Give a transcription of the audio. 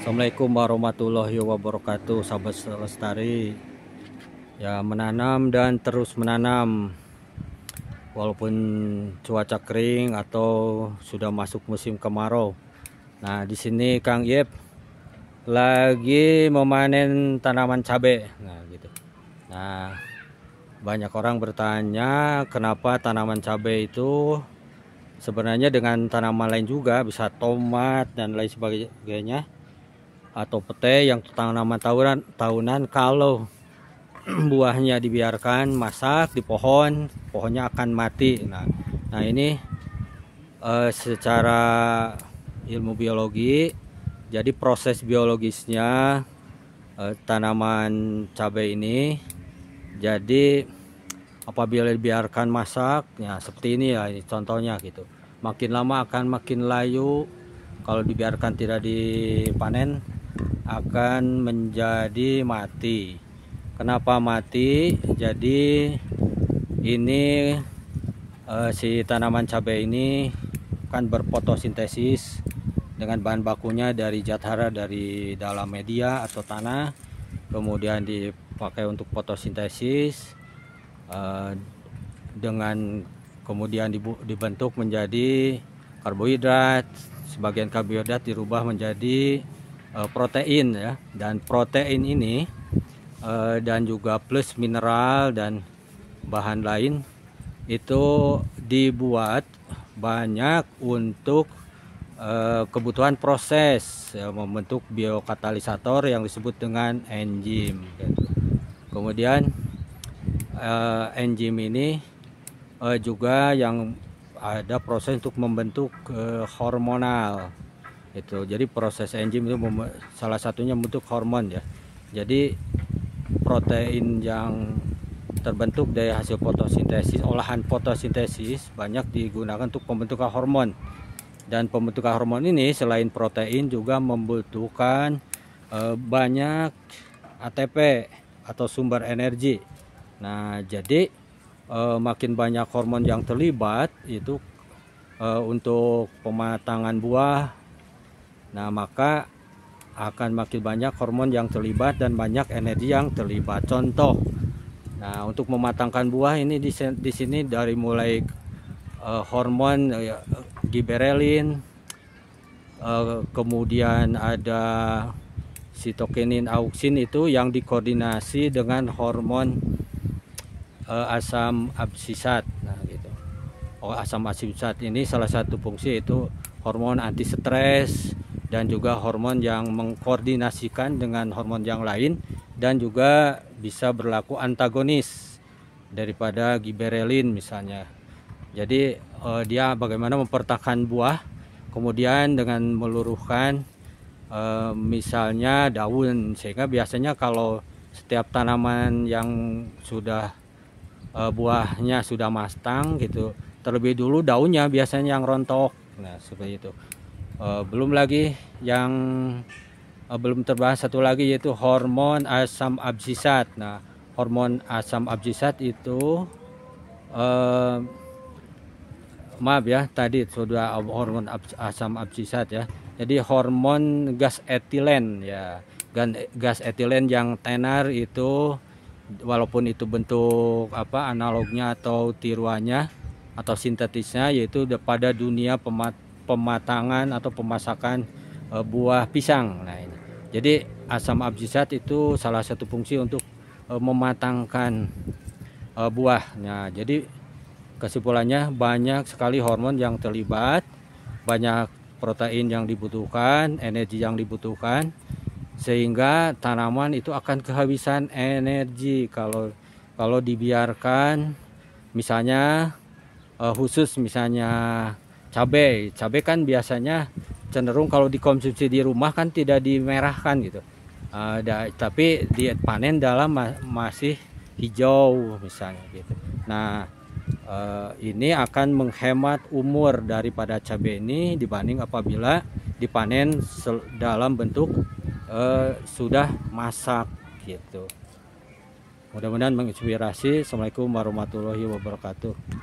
Assalamualaikum warahmatullahi wabarakatuh, sahabat lestari. Ya, menanam dan terus menanam walaupun cuaca kering atau sudah masuk musim kemarau. Nah, di sini Kang Yep lagi memanen tanaman cabai. Nah, gitu. Nah, banyak orang bertanya kenapa tanaman cabai itu sebenarnya dengan tanaman lain juga, bisa tomat dan lain sebagainya, atau pete yang tanaman tahunan kalau buahnya dibiarkan masak di pohonnya akan mati. Nah ini secara ilmu biologi, jadi proses biologisnya tanaman cabai ini, jadi apabila dibiarkan masak, ya seperti ini ya, ini contohnya gitu. Makin lama akan makin layu. Kalau dibiarkan tidak dipanen akan menjadi mati. Kenapa mati? Jadi ini si tanaman cabai ini kan berfotosintesis dengan bahan bakunya dari zat hara dari dalam media atau tanah, kemudian dipakai untuk fotosintesis dengan kemudian dibentuk menjadi karbohidrat. Sebagian karbohidrat dirubah menjadi protein ya, dan protein ini dan juga plus mineral dan bahan lain itu dibuat banyak untuk kebutuhan proses ya, membentuk biokatalisator yang disebut dengan enzim. Kemudian enzim ini juga yang ada proses untuk membentuk hormonal itu. Jadi proses enzim itu salah satunya membentuk hormon ya. Jadi protein yang terbentuk dari hasil fotosintesis, olahan fotosintesis, banyak digunakan untuk pembentukan hormon. Dan pembentukan hormon ini selain protein juga membutuhkan banyak ATP atau sumber energi. Nah, jadi makin banyak hormon yang terlibat itu untuk pematangan buah. Nah, maka akan makin banyak hormon yang terlibat dan banyak energi yang terlibat. Contoh, nah untuk mematangkan buah ini di sini dari mulai hormon giberelin, kemudian ada sitokinin, auksin itu yang dikoordinasi dengan hormon asam absisat. Nah, gitu. Asam absisat ini salah satu fungsi itu hormon anti stres dan juga hormon yang mengkoordinasikan dengan hormon yang lain, dan juga bisa berlaku antagonis daripada giberelin misalnya. Jadi dia bagaimana mempertahankan buah, kemudian dengan meluruhkan misalnya daun, sehingga biasanya kalau setiap tanaman yang sudah buahnya sudah matang gitu, terlebih dulu daunnya biasanya yang rontok. Nah, seperti itu. Belum lagi yang belum terbahas satu lagi, yaitu hormon asam absisat. Nah, hormon asam absisat itu maaf ya, tadi sudah hormon asam absisat ya. Jadi hormon gas etilen ya. Gas etilen yang tenar itu, walaupun itu bentuk analognya atau tiruannya atau sintetisnya, yaitu pada dunia pematangan atau pemasakan buah pisang. Nah, ini. Jadi asam absisat itu salah satu fungsi untuk mematangkan buah. Nah, jadi kesimpulannya banyak sekali hormon yang terlibat, banyak protein yang dibutuhkan, energi yang dibutuhkan, sehingga tanaman itu akan kehabisan energi kalau dibiarkan. Misalnya khusus misalnya cabai kan biasanya cenderung kalau dikonsumsi di rumah kan tidak dimerahkan gitu, tapi dipanen dalam masih hijau misalnya gitu. Nah, ini akan menghemat umur daripada cabai ini dibanding apabila dipanen dalam bentuk sudah masak gitu. Mudah-mudahan menginspirasi. Assalamualaikum warahmatullahi wabarakatuh.